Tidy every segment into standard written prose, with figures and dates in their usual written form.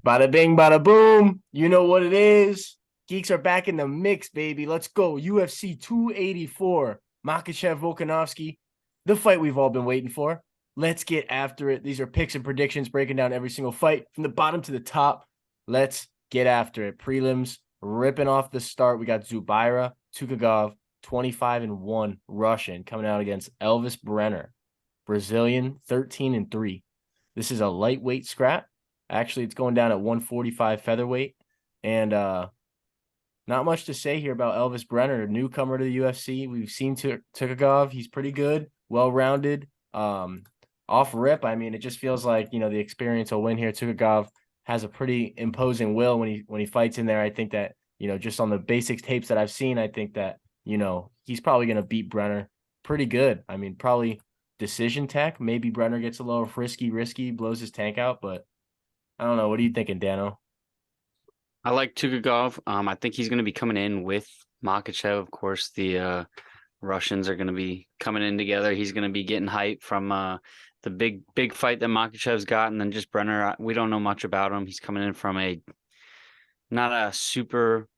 Bada bing, bada boom. You know what it is. Geeks are back in the mix, baby. Let's go. UFC 284. Makhachev, Volkanovski. The fight we've all been waiting for. Let's get after it. These are picks and predictions, breaking down every single fight from the bottom to the top. Let's get after it. Prelims, ripping off the start. We got Zubaira Tukhugov, 25-1 Russian, coming out against Elvis Brenner, Brazilian, 13-3. This is a lightweight scrap. Actually, it's going down at 145 featherweight. And not much to say here about Elvis Brenner, newcomer to the UFC. We've seen Tukhugov. He's pretty good, well-rounded. Off rip, I mean, it just feels like, the experience will win here. Tukhugov has a pretty imposing will when he fights in there. I think that, just on the basic tapes that I've seen, I think that, he's probably going to beat Brenner pretty good. I mean, probably decision tech. Maybe Brenner gets a little risky, blows his tank out, but I don't know. What are you thinking, Dano? I like Tukhugov. I think he's going to be coming in with Makhachev. Of course, the Russians are going to be coming in together. He's going to be getting hype from the big fight that Makhachev's got, and then just Brenner. We don't know much about him. He's coming in from not a super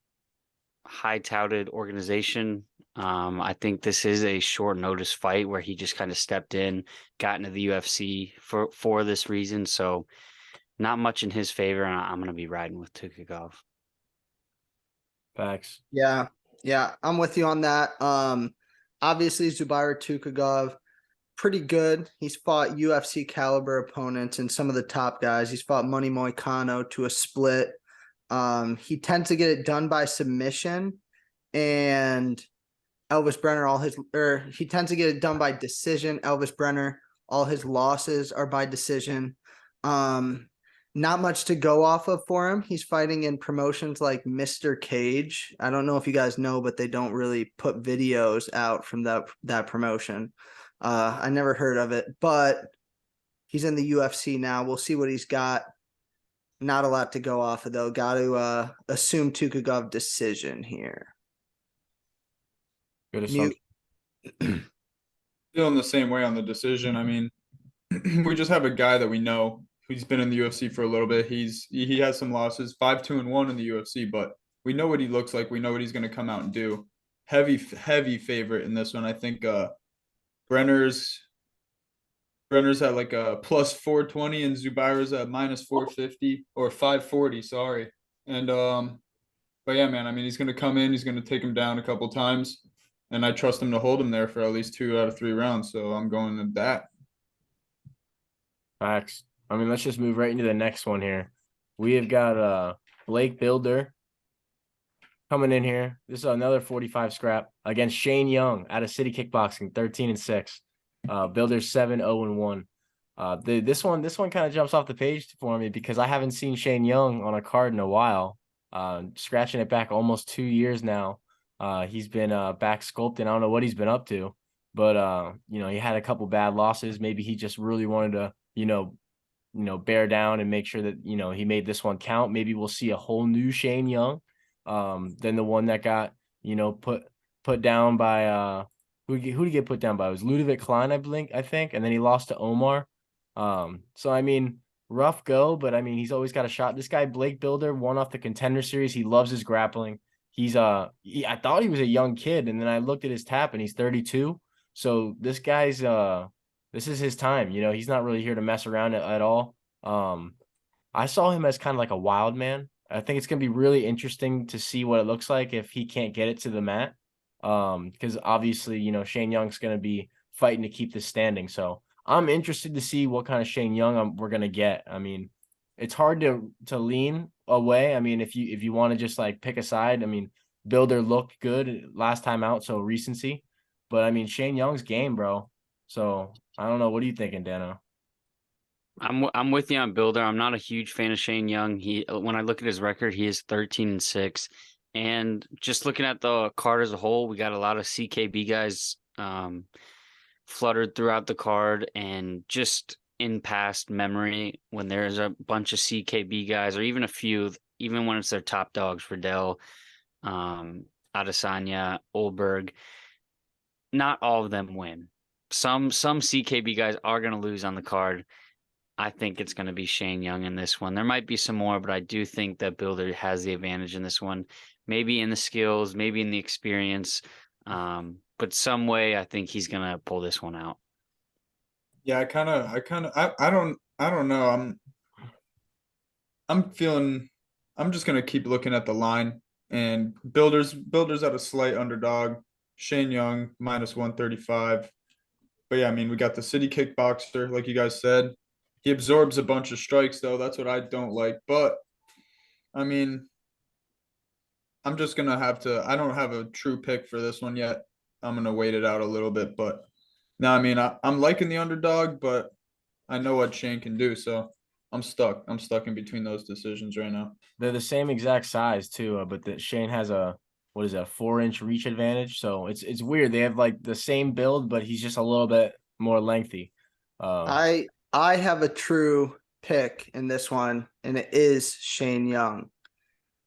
high touted organization. I think this is a short notice fight where he just kind of stepped in, got into the UFC for this reason. So not much in his favor, and I'm going to be riding with Tukhugov. Facts. Yeah, I'm with you on that. Obviously Zubaira Tukhugov, pretty good. He's fought UFC caliber opponents and some of the top guys. He's fought Money Moicano to a split. He tends to get it done by submission, and Elvis Brenner, he tends to get it done by decision. Elvis Brenner, all his losses are by decision. Not much to go off of for him. He's fighting in promotions like Mr. Cage. I don't know if you guys know, but they don't really put videos out from that promotion. I never heard of it, but he's in the UFC now. We'll see what he's got. Not a lot to go off of, though. Got to assume Tukhugov decision here. Good assumption. Feeling the same way on the decision. I mean, we just have a guy that we know who's been in the UFC for a little bit. He has some losses, 5-2-1 in the UFC, but we know what he looks like. We know what he's going to come out and do. Heavy favorite in this one. I think Brenner's at like a plus 420 and Zubaira's at minus 450 or 540. Sorry. And but yeah, man. I mean, he's going to come in. He's going to take him down a couple times, and I trust him to hold him there for at least 2 out of 3 rounds. So I'm going with that. Facts. I mean, let's just move right into the next one here. We have got Blake Builder coming in here. This is another 45 scrap against Shane Young out of City Kickboxing, 13-6. Builder's 7-0-1. This one kind of jumps off the page for me because I haven't seen Shane Young on a card in a while. Scratching it back almost 2 years now. He's been back sculpting. I don't know what he's been up to, but he had a couple bad losses. Maybe he just really wanted to, bear down and make sure that, he made this one count. Maybe we'll see a whole new Shane Young than the one that got, put down by who did he get put down by? It was Ludovic Klein, I think, and then he lost to Omar. So I mean, rough go, but I mean, he's always got a shot. This guy, Blake Builder, won off the Contender Series. He loves his grappling. He's I thought he was a young kid, and then I looked at his tap and he's 32. So this guy's this is his time. He's not really here to mess around at all. I saw him as kind of like a wild man. I think it's gonna be really interesting to see what it looks like if he can't get it to the mat. Because obviously, Shane Young's gonna be fighting to keep this standing. So I'm interested to see what kind of Shane Young we're gonna get. I mean, it's hard to lean away. I mean, if you want to just like pick a side, I mean, Builder looked good last time out, so recency. But I mean, Shane Young's game, bro. So I don't know. What are you thinking, Dano? I'm with you on Builder. I'm not a huge fan of Shane Young. When I look at his record, he is 13-6. And just looking at the card as a whole, we got a lot of CKB guys fluttered throughout the card, and just in past memory, when there's a bunch of CKB guys, or even a few, even when it's their top dogs, Riddell, Adesanya, Olberg, not all of them win. some CKB guys are going to lose on the card. I think it's going to be Shane Young in this one. There might be some more, but I do think that Builder has the advantage in this one. Maybe in the skills, maybe in the experience, but some way I think he's going to pull this one out. Yeah, I don't know. I'm just gonna keep looking at the line, and Builders at a slight underdog. Shane Young -135. But yeah, I mean, we got the city kickboxer, like you guys said. He absorbs a bunch of strikes, though. That's what I don't like. But I mean, I'm just gonna have to. I don't have a true pick for this one yet. I'm gonna wait it out a little bit. But no, I mean, I'm liking the underdog, but I know what Shane can do. So I'm stuck. I'm stuck in between those decisions right now. They're the same exact size too, but Shane has a 4-inch reach advantage. So it's weird. They have like the same build, but he's just a little bit more lengthy. I have a true pick in this one, and it is Shane Young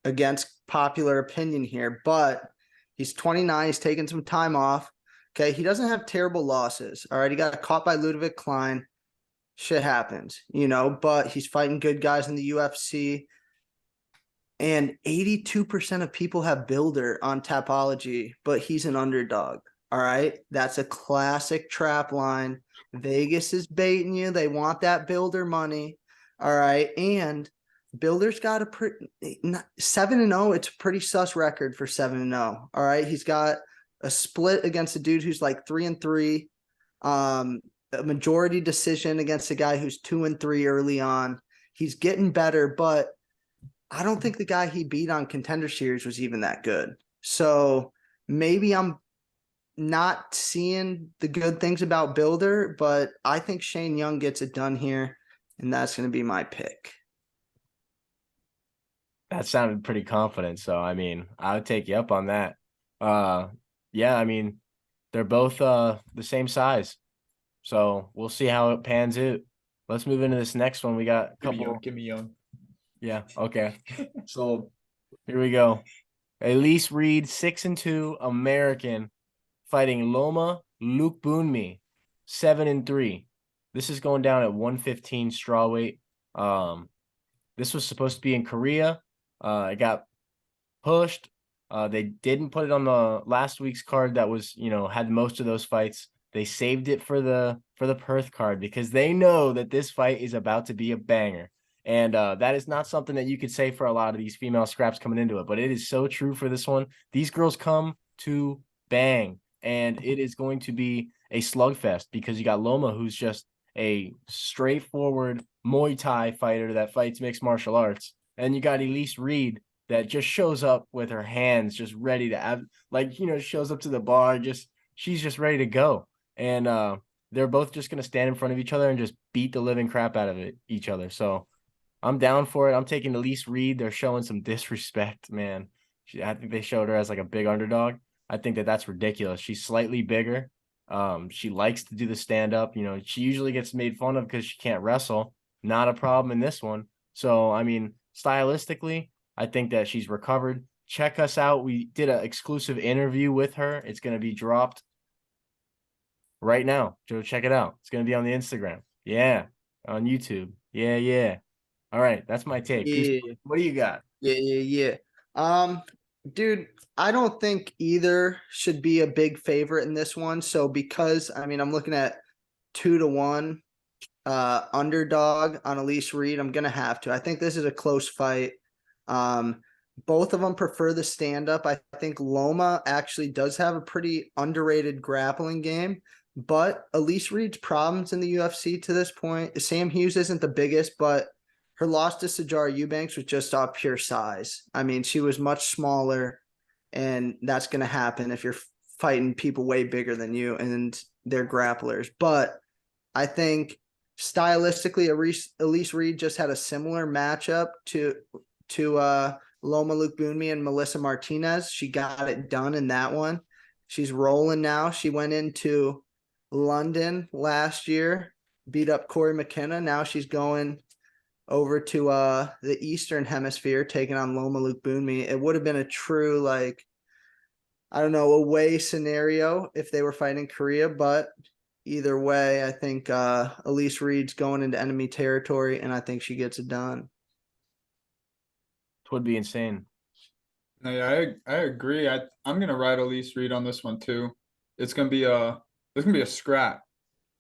against popular opinion here, but he's 29. He's taking some time off. Okay. He doesn't have terrible losses. All right. He got caught by Ludovic Klein. Shit happens, but he's fighting good guys in the UFC. And 82% of people have Builder on Tapology, but he's an underdog. All right. That's a classic trap line. Vegas is baiting you. They want that Builder money. All right. And Builder's got a 7-0. It's a pretty sus record for 7-0. All right. He's got a split against a dude who's like 3-3. A majority decision against a guy who's 2-3 early on. He's getting better, but I don't think the guy he beat on Contender Series was even that good. So maybe I'm not seeing the good things about Builder, but I think Shane Young gets it done here, and that's going to be my pick. That sounded pretty confident. So, I mean, I would take you up on that. Yeah, I mean, they're both the same size. So we'll see how it pans out. Let's move into this next one. We got a couple. Give me Young. Yeah. Okay. So here we go. Elise Reed, 6-2 American, fighting Loma Lukbunmi, 7-3. This is going down at 115 strawweight. This was supposed to be in Korea. It got pushed. They didn't put it on the last week's card that was, had most of those fights. They saved it for the Perth card because they know that this fight is about to be a banger. And that is not something that you could say for a lot of these female scraps coming into it, but it is so true for this one. These girls come to bang, and it is going to be a slugfest because you got Loma, who's just a straightforward Muay Thai fighter that fights mixed martial arts. And you got Elise Reed that just shows up with her hands just ready to have, shows up to the bar, she's just ready to go. And they're both just going to stand in front of each other and just beat the living crap out of each other. So I'm down for it. I'm taking Elise Reed. They're showing some disrespect, man. I think they showed her as like a big underdog. I think that's ridiculous. She's slightly bigger. She likes to do the stand-up. She usually gets made fun of because she can't wrestle. Not a problem in this one. So, I mean, stylistically, I think that she's recovered. Check us out. We did an exclusive interview with her. It's going to be dropped right now. Joe, check it out. It's going to be on the Instagram. Yeah. On YouTube. Yeah. All right. That's my take. Yeah. What do you got? Yeah. Dude, I don't think either should be a big favorite in this one. So because, I'm looking at 2-1 underdog on Elise Reed, I'm going to have to. I think this is a close fight. Both of them prefer the stand-up. I think Loma actually does have a pretty underrated grappling game, but Elise Reed's problems in the UFC to this point, Sam Hughes isn't the biggest, but her loss to Sajara Eubanks was just off pure size. She was much smaller, and that's going to happen if you're fighting people way bigger than you and they're grapplers. But I think stylistically, Elise Reed just had a similar matchup to Loma Lukbunmi and Melissa Martinez. She got it done in that one. She's rolling now. She went into London last year, beat up Corey McKenna. Now she's going over to the Eastern Hemisphere, taking on Loma Lukbunmi. It would have been a true, away scenario if they were fighting Korea, but either way. I think Elise Reed's going into enemy territory, and I think she gets it done. It would be insane. No, yeah, I agree. I'm gonna ride Elise Reed on this one too. It's gonna be a scrap.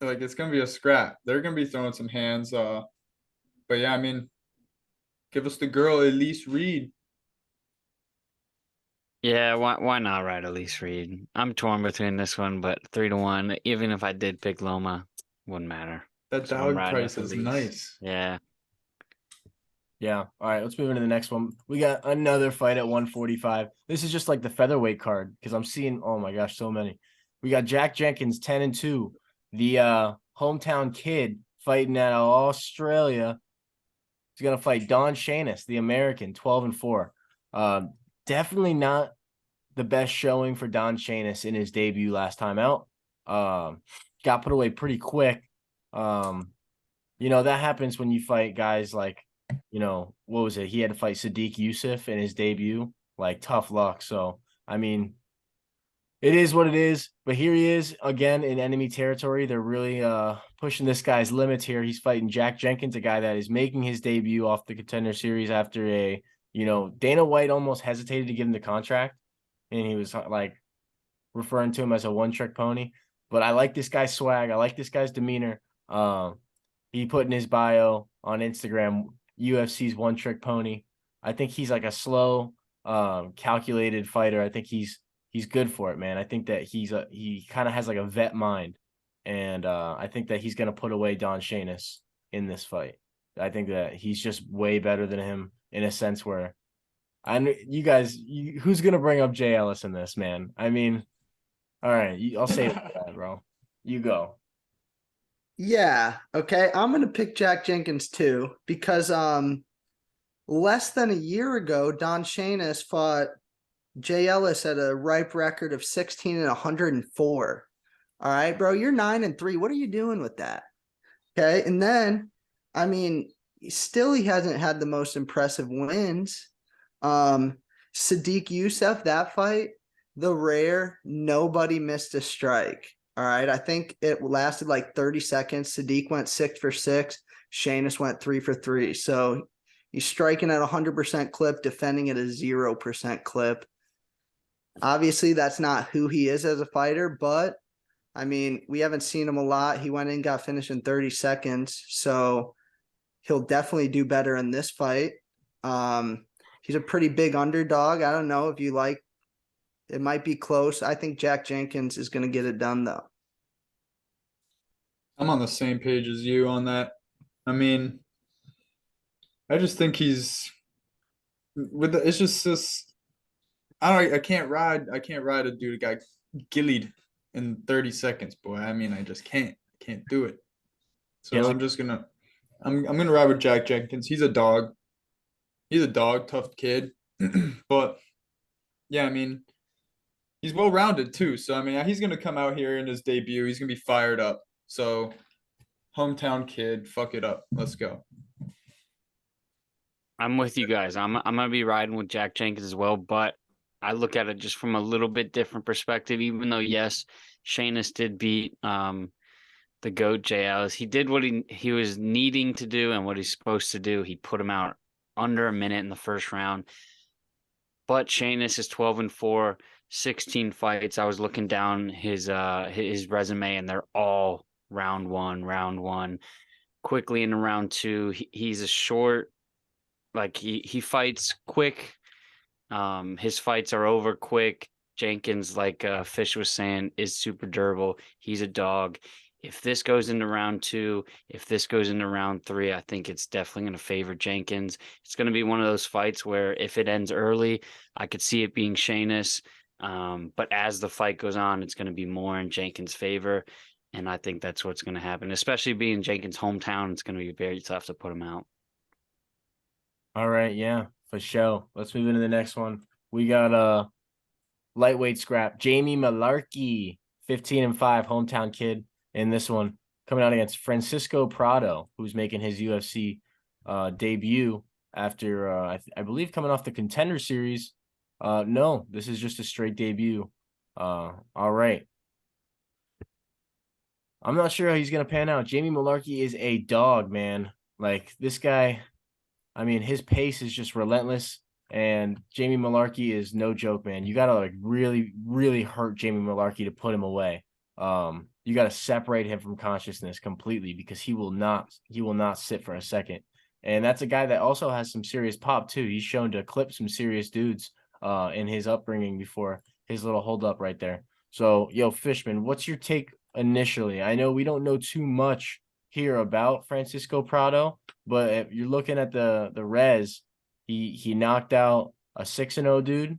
Like it's gonna be a scrap. They're gonna be throwing some hands. But yeah, I mean, give us the girl Elise Reed. Yeah, why not ride Elise Reed? I'm torn between this one, but 3-1. Even if I did pick Loma, wouldn't matter. That So I'm dog riding price with is Elise. nice. Yeah. Yeah. All right, let's move into the next one. We got another fight at 145. This is just like the featherweight card because I'm seeing, oh my gosh, so many. We got Jack Jenkins 10-2, the hometown kid fighting out of Australia. He's gonna fight Don Shanis, the American, 12-4. Definitely not the best showing for Don Shanis in his debut last time out. Got put away pretty quick. That happens when you fight guys like, what was it? He had to fight Sadiq Youssef in his debut. Like, tough luck. So, I mean, it is what it is. But here he is again in enemy territory. They're really pushing this guy's limits here. He's fighting Jack Jenkins, a guy that is making his debut off the Contender Series after Dana White almost hesitated to give him the contract. And he was like referring to him as a one-trick pony. But I like this guy's swag. I like this guy's demeanor. He put in his bio on Instagram, UFC's one-trick pony. I think he's like a slow, calculated fighter. I think he's good for it, man. I think that he kind of has like a vet mind. And I think that he's going to put away Don Shanis in this fight. I think that he's just way better than him in a sense where you guys, who's going to bring up Jay Ellis in this, man? I mean, all right, I'll say that, bro. You go. Yeah, okay. I'm gonna pick Jack Jenkins too because less than a year ago, Don Shanis fought Jay Ellis at a ripe record of 16 and 104. All right, bro, you're 9-3. What are you doing with that? Okay, and then I mean, still he hasn't had the most impressive wins. Sadiq Youssef, that fight, the rare, nobody missed a strike. All right. I think it lasted like 30 seconds. Sadiq went 6 for 6. Shanis went 3 for 3. So he's striking at 100% clip, defending at a 0% clip. Obviously, that's not who he is as a fighter, but I mean, we haven't seen him a lot. He went in, got finished in 30 seconds. So he'll definitely do better in this fight. He's a pretty big underdog. I don't know if you like. It might be close. I think Jack Jenkins is going to get it done, though. I'm on the same page as you on that. I mean, I just think he's it's just this. I can't ride a dude that got gillied in 30 seconds, boy. I mean, I just can't do it. So Yeah, I'm just gonna I'm gonna ride with Jack Jenkins. He's a dog. He's a dog, tough kid. But yeah, I mean, he's well rounded too. So I mean, he's gonna come out here in his debut. He's gonna be fired up. So hometown kid, fuck it up. Let's go. I'm with you guys. I'm gonna be riding with Jack Jenkins as well, but I look at it just from a little bit different perspective. Even though yes, Shanis did beat the GOAT Jay Ellis. He did what he was needing to do and what he's supposed to do. He put him out under a minute in the first round. But Shanis is 12-4, 16 fights. I was looking down his resume, and they're all round one. Quickly into round 2, he's a short, like he fights quick. His fights are over quick. Jenkins, like Fish was saying, is super durable. He's a dog. If this goes into round 2, if this goes into round 3, I think it's definitely going to favor Jenkins. It's going to be one of those fights where if it ends early, I could see it being Shanis. But as the fight goes on, it's going to be more in Jenkins' favor. And I think that's what's going to happen, especially being Jenkins' hometown. It's going to be very tough to put him out. All right, yeah, for sure. Let's move into the next one. We got lightweight scrap. Jamie Malarkey, 15-5, hometown kid in this one, coming out against Francisco Prado, who's making his UFC debut after I believe coming off the Contender Series. No, this is just a straight debut. All right. I'm not sure how he's gonna pan out. Jamie Malarkey is a dog, man. Like this guy, I mean, his pace is just relentless. And Jamie Malarkey is no joke, man. You gotta like really, really hurt Jamie Malarkey to put him away. You gotta separate him from consciousness completely because he will not sit for a second. And that's a guy that also has some serious pop too. He's shown to clip some serious dudes in his upbringing before his little hold up right there. So, yo, Fishman, what's your take initially? I know we don't know too much here about Francisco Prado, but if you're looking at the res, he knocked out a 6-0 dude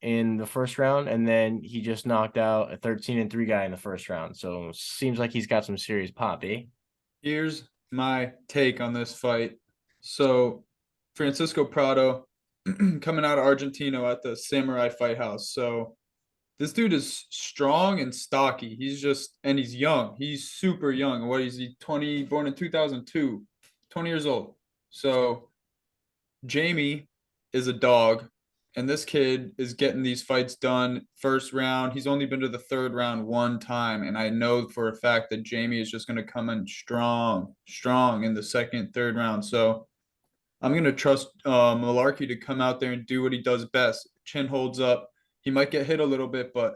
in the first round, and then he just knocked out a 13-3 guy in the first round. So seems like he's got some serious pop, eh? Here's my take on this fight. So Francisco Prado coming out of Argentina at the Samurai Fight House. So this dude is strong and stocky. And he's young. He's super young. What is he? 20, born in 2002, 20 years old. So Jamie is a dog, and this kid is getting these fights done first round. He's only been to the third round one time, and I know for a fact that Jamie is just going to come in strong in the second, third round. So I'm going to trust Malarkey to come out there and do what he does best. Chin holds up. He might get hit a little bit, but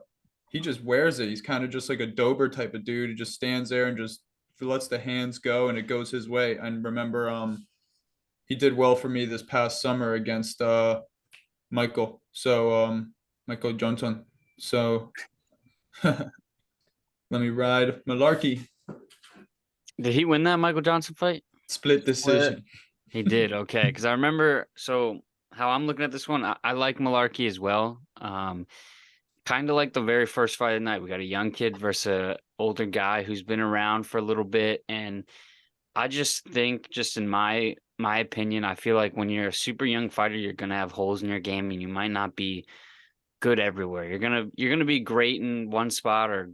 he just wears it. He's kind of just like a Dober type of dude. He just stands there and just lets the hands go, and it goes his way. And remember, he did well for me this past summer against Michael. So Michael Johnson. So let me ride Malarkey. Did he win that Michael Johnson fight? Split decision. He did. Okay. Because I remember, so how I'm looking at this one, I like Malarkey as well. Kind of like the very first fight of the night. We got a young kid versus an older guy who's been around for a little bit. And I just think, just in my opinion, I feel like when you're a super young fighter, you're gonna have holes in your game and you might not be good everywhere. You're gonna be great in one spot or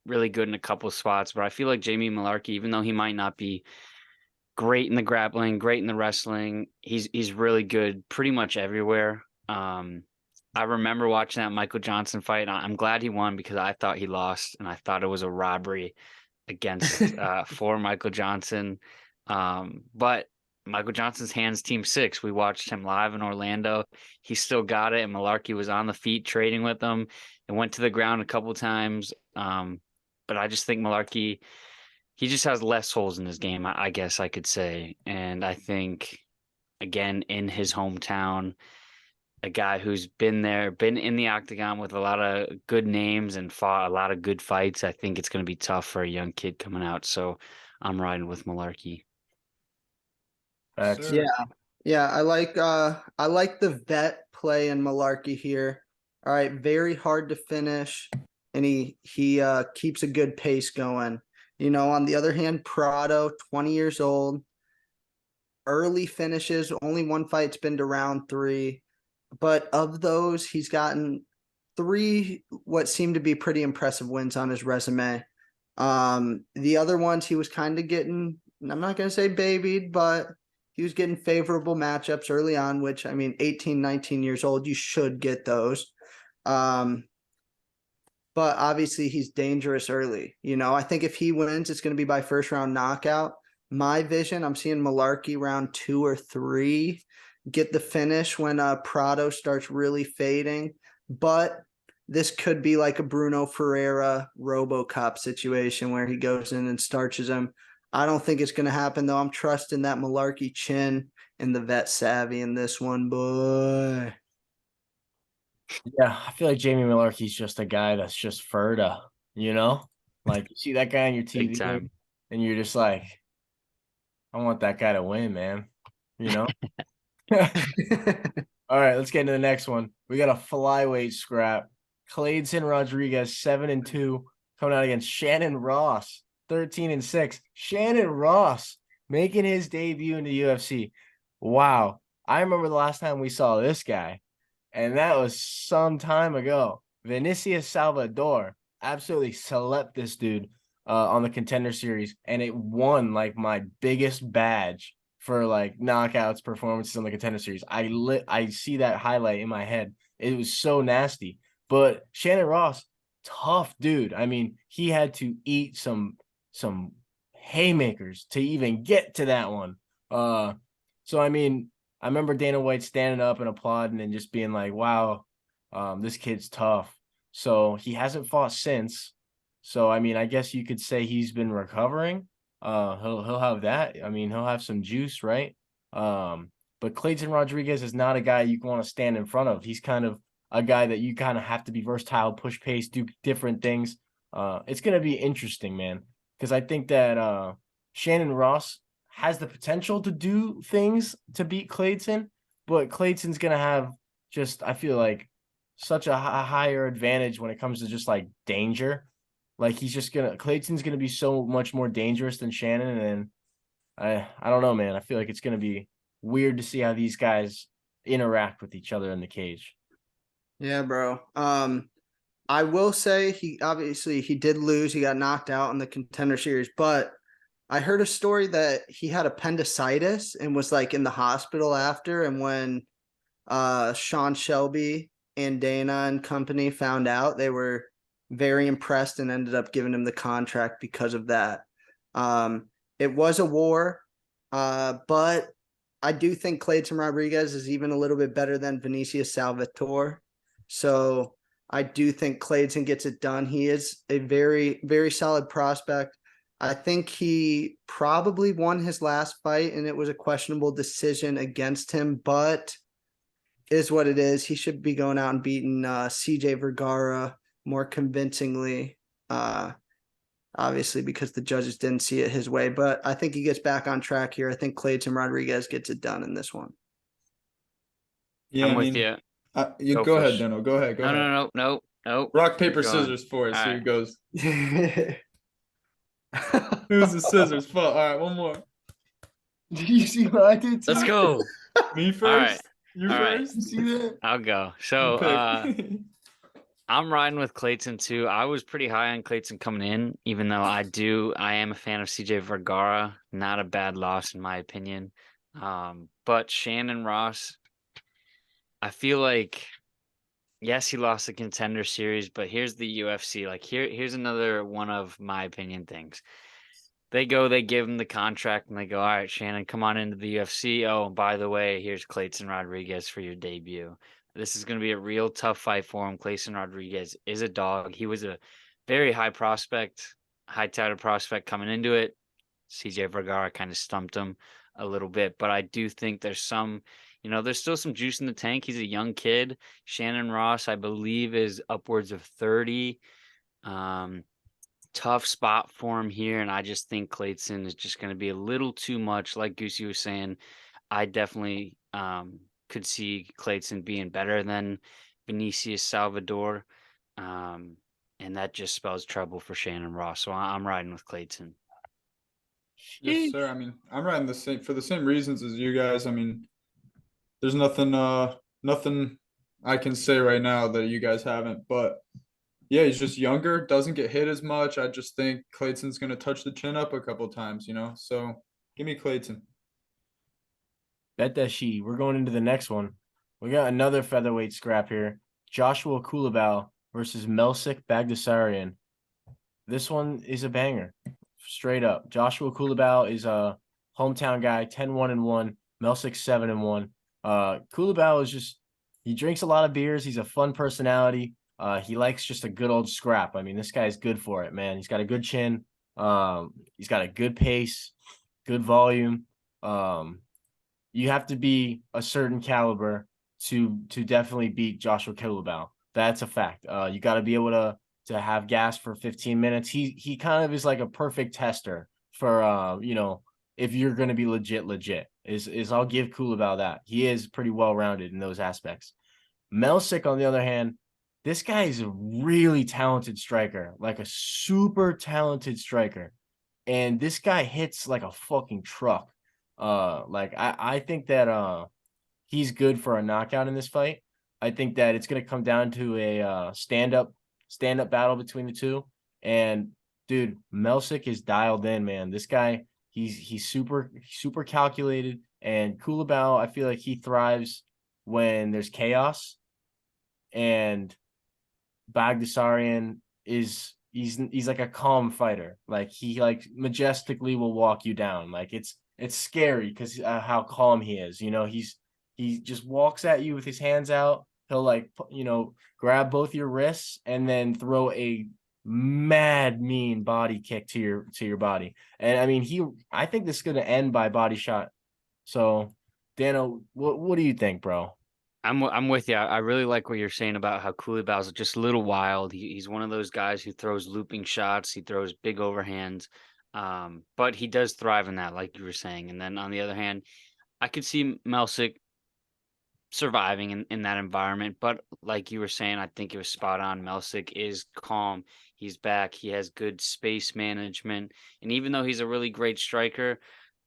really good in a couple of spots. But I feel like Jamie Malarkey, even though he might not be great in the grappling, great in the wrestling, he's really good pretty much everywhere. I remember watching that Michael Johnson fight. I'm glad he won because I thought he lost and I thought it was a robbery against for Michael Johnson. But Michael Johnson's hands team 6. We watched him live in Orlando. He still got it, and Malarkey was on the feet trading with him and went to the ground a couple times. But I just think Malarkey, he just has less holes in his game, I guess I could say. And I think, again, in his hometown, a guy who's been there, been in the octagon with a lot of good names and fought a lot of good fights. I think it's going to be tough for a young kid coming out. So I'm riding with Malarkey. Facts. Yeah, I like the vet play in Malarkey here. All right, very hard to finish, and he keeps a good pace going. You know, on the other hand, Prado, 20 years old, early finishes, only one fight's been to round 3. But of those, he's gotten 3 what seem to be pretty impressive wins on his resume. The other ones he was kind of getting, I'm not going to say babied, but he was getting favorable matchups early on, which, I mean, 18, 19 years old, you should get those. But obviously he's dangerous early. You know, I think if he wins, it's going to be by first round knockout. My vision, I'm seeing Malarkey round 2 or 3. Get the finish when Prado starts really fading. But this could be like a Bruno Ferreira RoboCop situation where he goes in and starches him. I don't think it's going to happen, though. I'm trusting that Malarkey chin and the vet savvy in this one, boy. Yeah, I feel like Jamie Malarkey's just a guy that's just Ferda, you know? Like, you see that guy on your Big TV, time. and you're just like, I want that guy to win, man. You know? All right, let's get into the next one. We got a flyweight scrap. Clayton Rodriguez, 7-2, coming out against Shannon Ross, 13-6. Shannon Ross making his debut in the UFC. Wow. I remember the last time we saw this guy, and that was some time ago. Vinicius Salvador absolutely slept this dude on the Contender Series, and it won like my biggest badge for like knockouts performances on the Contender Series. I see that highlight in my head. It was so nasty. But Shannon Ross, tough dude. I mean, he had to eat some some haymakers to even get to that one. So I mean, I remember Dana White standing up and applauding and just being like, wow, this kid's tough. So he hasn't fought since. So I mean, I guess you could say he's been recovering. He'll have that. I mean, he'll have some juice, right? But Clayton Rodriguez is not a guy you want to stand in front of. He's kind of a guy that you kind of have to be versatile, push pace, do different things. It's gonna be interesting, man, because I think that Shannon Ross has the potential to do things to beat Clayton, but Clayton's gonna have just, I feel like, such a higher advantage when it comes to just like danger. Like Clayton's gonna be so much more dangerous than Shannon, and I don't know, man. I feel like it's gonna be weird to see how these guys interact with each other in the cage. Yeah, bro. I will say he did lose. He got knocked out in the Contender Series, but I heard a story that he had appendicitis and was like in the hospital after. And when Sean Shelby and Dana and company found out, they were very impressed and ended up giving him the contract because of that. It was a war, but I do think Clayton Rodriguez is even a little bit better than Vinicius Salvatore. So I do think Clayton gets it done. He is a very, very solid prospect. I think he probably won his last fight and it was a questionable decision against him, but is what it is. He should be going out and beating CJ Vergara more convincingly, obviously because the judges didn't see it his way. But I think he gets back on track here. I think Clayton Rodriguez gets it done in this one. Yeah, I'm I with mean, you. you go ahead, Deno. Go ahead. No. Rock, paper, Keep going. scissors for it. All See right. who goes. Who's the scissors? Fuck. All right, one more. Did you see what I did too? Let's go. Me first. All right. You All right. first. You see that? I'll go. You So pick. I'm riding with Clayton too. I was pretty high on Clayton coming in, even though I am a fan of CJ Vergara. Not a bad loss in my opinion. But Shannon Ross, I feel like, yes, he lost the Contender Series, but here's the UFC. Like here's another one of my opinion things. They give him the contract, and they go, all right, Shannon, come on into the UFC. Oh, and by the way, here's Clayton Rodriguez for your debut. This is going to be a real tough fight for him. Clayton Rodriguez is a dog. He was a very high touted prospect coming into it. CJ Vergara kind of stumped him a little bit, but I do think there's still some juice in the tank. He's a young kid. Shannon Ross, I believe, is upwards of 30. Tough spot for him here, and I just think Clayton is just going to be a little too much. Like Goosey was saying, I definitely could see Clayton being better than Vinicius Salvador, and that just spells trouble for Shannon Ross. So I'm riding with Clayton. Yes, sir. I mean, I'm riding for the same reasons as you guys. I mean, there's nothing I can say right now that you guys haven't, but yeah, he's just younger, doesn't get hit as much. I just think Clayton's gonna touch the chin up a couple times, So give me Clayton. Bet that she. We're going into the next one. We got another featherweight scrap here. Joshua Kulabau versus Melsik Bagdasaryan. This one is a banger. Straight up. Joshua Kulabau is a hometown guy, 10-1-1. Melsik 7-1. Kulabau is he drinks a lot of beers. He's a fun personality. He likes just a good old scrap. I mean, this guy's good for it, man. He's got a good chin. He's got a good pace, good volume. You have to be a certain caliber to definitely beat Joshua Kulabau. That's a fact. You got to be able to have gas for 15 minutes. He kind of is like a perfect tester for if you're going to be legit. Is I'll give Kulabau that. He is pretty well rounded in those aspects. Melsik, on the other hand, this guy is a really talented striker, like a super talented striker. And this guy hits like a fucking truck. I think that he's good for a knockout in this fight. I think that it's gonna come down to a stand-up battle between the two. And dude, Melsik is dialed in, man. This guy, he's super calculated. And Kulabau, I feel like he thrives when there's chaos. And Bagdasaryan is, he's like a calm fighter. Like he like majestically will walk you down. Like it's scary because how calm he is. You know, he just walks at you with his hands out. He'll like grab both your wrists and then throw a mad mean body kick to your body. And I mean, I think this is gonna end by body shot. So, Dano, what do you think, bro? I'm with you. I really like what you're saying about how Koulibaly's just a little wild. He's one of those guys who throws looping shots. He throws big overhands, but he does thrive in that, like you were saying. And then on the other hand, I could see Melsick surviving in that environment. But like you were saying, I think it was spot on. Melsick is calm. He's back. He has good space management. And even though he's a really great striker,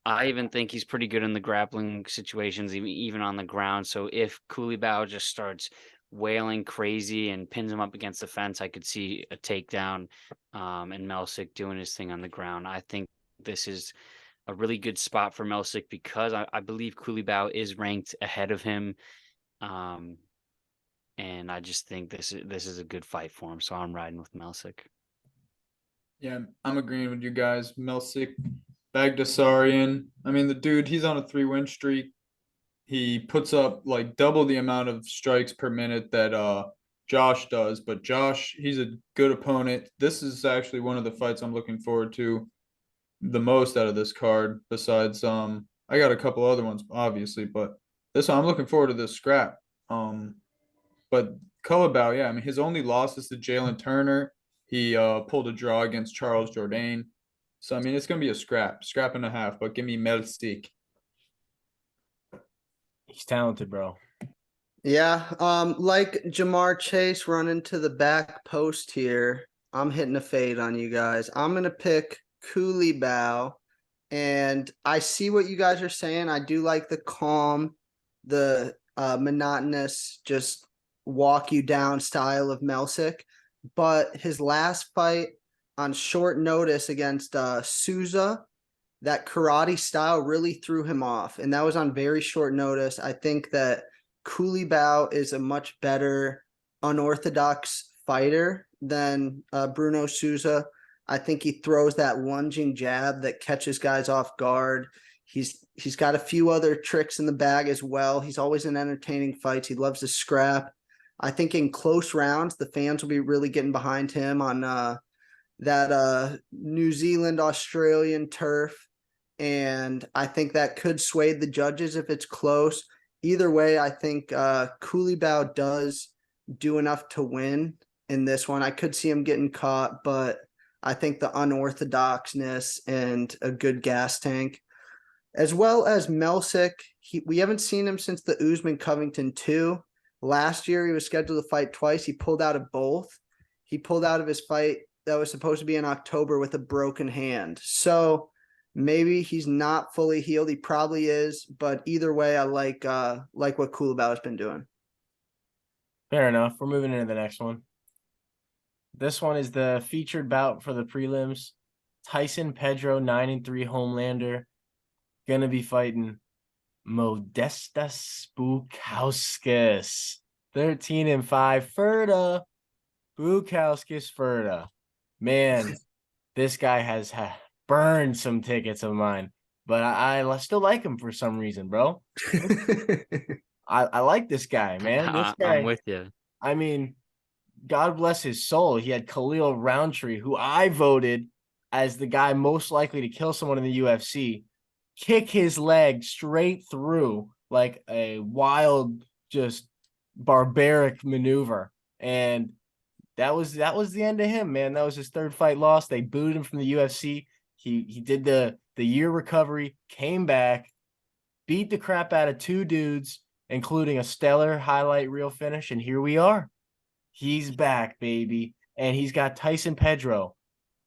I even think he's pretty good in the grappling situations, even on the ground. So if Koulibaly just starts wailing crazy and pins him up against the fence, I could see a takedown, and Melsick doing his thing on the ground. I think this is a really good spot for Melsick because I believe Koulibaly is ranked ahead of him. And I just think this is a good fight for him. So I'm riding with Melsick. Yeah, I'm agreeing with you guys. Melsick, Bagdasarian. I mean, the dude, he's on a 3-win streak. He puts up like double the amount of strikes per minute that Josh does. But Josh, he's a good opponent. This is actually one of the fights I'm looking forward to the most out of this card. Besides, I got a couple other ones, obviously, but this one I'm looking forward to this scrap. But Koulibaly, yeah, I mean, his only loss is to Jalen Turner. He pulled a draw against Charles Jourdain. So, I mean, it's going to be a scrap and a half, but give me Melsick. He's talented, bro. Yeah, like Jamar Chase running to the back post here. I'm hitting a fade on you guys. I'm gonna pick Koulibaly, and I see what you guys are saying. I do like the calm, the monotonous, just walk you down style of Melsick. But his last fight on short notice against Souza, that karate style really threw him off, and that was on very short notice. I think that Koulibaly is a much better unorthodox fighter than Bruno Souza. I think he throws that lunging jab that catches guys off guard. He's got a few other tricks in the bag as well. He's always in entertaining fights. He loves to scrap. I think in close rounds, the fans will be really getting behind him on that New Zealand Australian turf. And I think that could sway the judges if it's close. Either way, I think Koulibaly does do enough to win in this one. I could see him getting caught, but I think the unorthodoxness and a good gas tank, as well as Melsick. We haven't seen him since the Usman Covington 2. Last year, he was scheduled to fight twice. He pulled out of both. He pulled out of his fight that was supposed to be in October with a broken hand. So maybe he's not fully healed. He probably is, but either way, I like what Koulibaly has been doing. Fair enough. We're moving into the next one. This one is the featured bout for the prelims. Tyson Pedro, 9-3 Homelander, gonna be fighting Modestas Bukauskas, 13-5 Ferda. Bukauskas Ferda. Man, this guy has burned some tickets of mine, but I still like him for some reason, bro. I like this guy, man. This guy, I'm with you. I mean, God bless his soul. He had Khalil Roundtree, who I voted as the guy most likely to kill someone in the UFC, kick his leg straight through like a wild, just barbaric maneuver. And that was the end of him, man. That was his third fight loss. They booed him from the UFC. He did the year recovery, came back, beat the crap out of two dudes, including a stellar highlight reel finish, and here we are. He's back, baby. And he's got Tyson Pedro,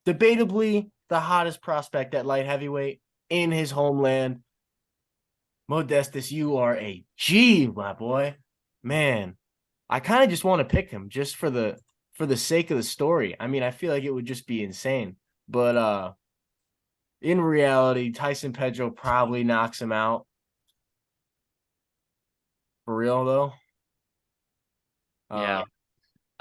debatably the hottest prospect at light heavyweight in his homeland. Modestas, you are a G, my boy. Man, I kind of just want to pick him just for the sake of the story. I mean, I feel like it would just be insane. But in reality, Tyson Pedro probably knocks him out. For real, though. Yeah.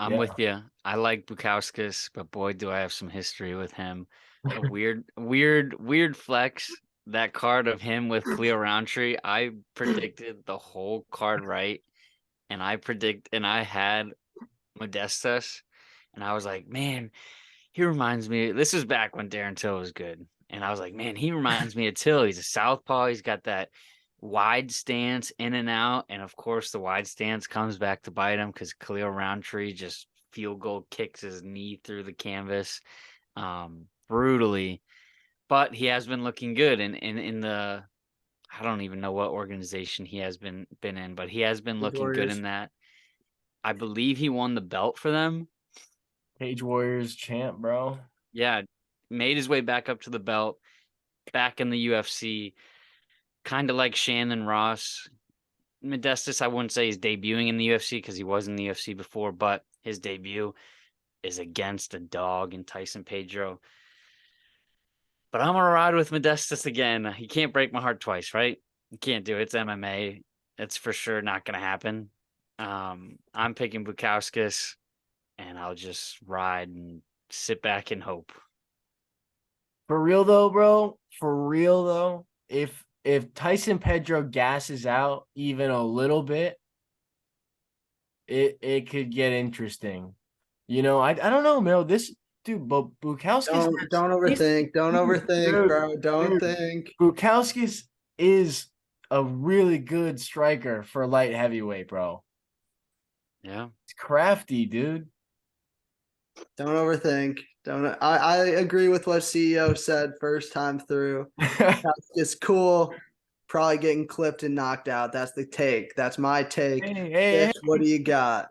I'm Yeah. with you. I like Bukowskis, but boy, do I have some history with him. A weird flex. That card of him with Cleo Roundtree, I predicted the whole card right, and I had Modestas, and I was like, man, he reminds me. This is back when Darren Till was good, and I was like, man, he reminds me of Till. He's a southpaw. He's got that wide stance in and out, and of course, the wide stance comes back to bite him because Khalil Roundtree just field goal kicks his knee through the canvas, brutally. But he has been looking good, and in the I don't even know what organization he has been in, but he has been Cage looking good Warriors. in that. I believe he won the belt for them. Cage Warriors champ, bro. Yeah, made his way back up to the belt, back in the UFC, kind of like Shannon Ross. Modestas, I wouldn't say he's debuting in the UFC because he was in the UFC before, but his debut is against a dog in Tyson Pedro. But I'm gonna ride with Modestas again. He can't break my heart twice, right? You can't do it. It's MMA. It's for sure not gonna happen. I'm picking Bukowskis, and I'll just ride and sit back and hope. For real though, bro. For real though, if Tyson Pedro gasses out even a little bit, it could get interesting. You know, I don't know, Mel. This dude, but Bukowski's Don't overthink. Don't overthink, Dude, bro. Don't dude. think. Bukowski's is a really good striker for light heavyweight, bro. Yeah. It's crafty, dude. Don't overthink. Don't. I agree with what CEO said first time through. It's cool. Probably getting clipped and knocked out. That's the take. That's my take. Hey, Fish, what do you got?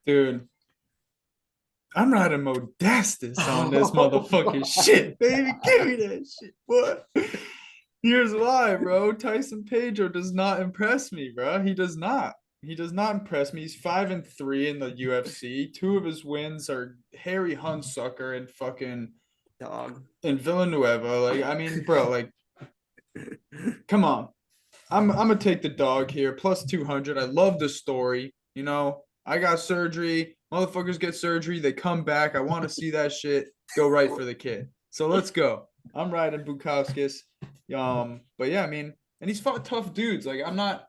Dude, I'm riding Modestas on this Oh motherfucking my. shit, baby. Give me that shit. What? Here's why, bro. Tyson Pedro does not impress me, bro. He does not. He does not impress me. He's 5-3 in the UFC. 2 of his wins are Harry Hunsucker and fucking Dog. in Villanueva. Like, I mean, bro, like, come on. I'm gonna take the dog here, plus 200. I love the story. You know, I got surgery. Motherfuckers get surgery. They come back. I want to see that shit go right for the kid. So let's go. I'm riding Bukowskis. But yeah, I mean, and he's fought tough dudes. Like, I'm not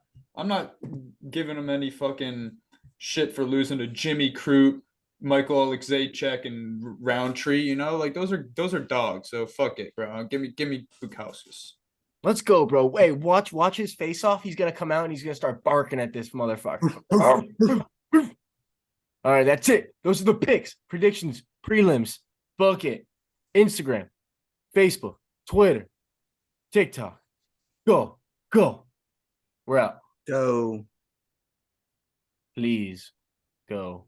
giving him any fucking shit for losing to Jimmy Crute, Michael Alexejczyk, and Roundtree. You know, like those are dogs. So fuck it, bro. Give me Bukowskis. Let's go, bro. Wait, watch his face off. He's gonna come out and he's gonna start barking at this motherfucker. All right, that's it. Those are the picks, predictions, prelims. Book it. Instagram, Facebook, Twitter, TikTok. Go. We're out. Go. Please go.